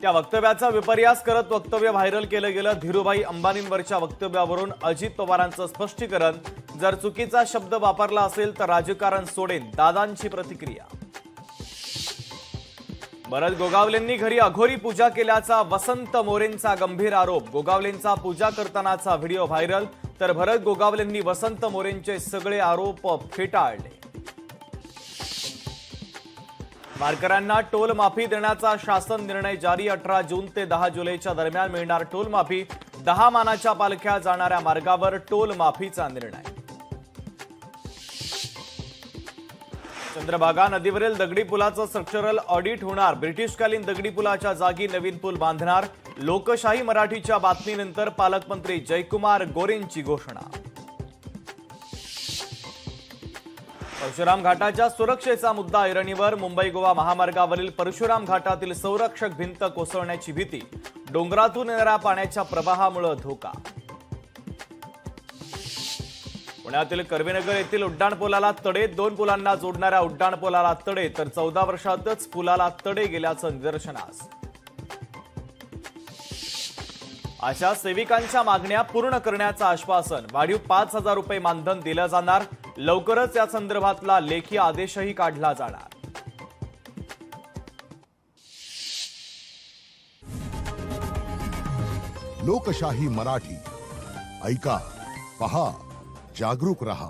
त्या वक्तव्याचा विपर्यास करत वक्तव्य व्हायरल केलं गेलं। धीरूभाई अंबानींवरच्या वक्तव्यावरून अजित पवारांचं स्पष्टीकरण, जर चुकीचा शब्द वापरला असेल तर राजकारण सोडेन, दादांची प्रतिक्रिया। भरत गोगावलेंनी घरी अघोरी पूजा केल्याचा वसंत मोरेंचा गंभीर आरोप। गोगावलेंचा पूजा करतानाचा व्हिडिओ व्हायरल, तर भरत गोगावलेंनी वसंत मोरेंचे सगळे आरोप फेटाळले। वारकऱ्यांना टोल माफी देण्याचा शासन निर्णय जारी। 18 जून ते 10 जुलैच्या दरम्यान मिळणार टोल माफी। 10 मानाच्या पालख्या जाणाऱ्या मार्गावर टोल माफीचा निर्णय। चंद्रभागा नदीवरील दगडी पुलाचं स्ट्रक्चरल ऑडिट होणार। ब्रिटिशकालीन दगडी पुलाच्या जागी नवीन पूल बांधणार। लोकशाही मराठीच्या बातमीनंतर पालकमंत्री जयकुमार गोरेंची घोषणा। परशुराम घाटाच्या सुरक्षेचा मुद्दा ऐरणीवर। मुंबई गोवा महामार्गावरील परशुराम घाटातील संरक्षक भिंत कोसळण्याची भीती। डोंगरातून येणाऱ्या पाण्याच्या प्रवाहामुळे धोका। पुण्यातील कर्वेनगर येथील उड्डाणपुलाला तडे। 2 पुलांना जोडणाऱ्या उड्डाणपुलाला तडे, तर 14 वर्षातच पुलाला तडे गेल्याचं निदर्शनास। अशा सेविकांच्या मागण्या पूर्ण करण्याचं आश्वासन। वाढीव 5,000 रुपये मानधन दिलं जाणार। लवकरच या संदर्भातला लेखी आदेशही काढला जाणार। लोकशाही मराठी ऐका, पहा, जागरूक रहा।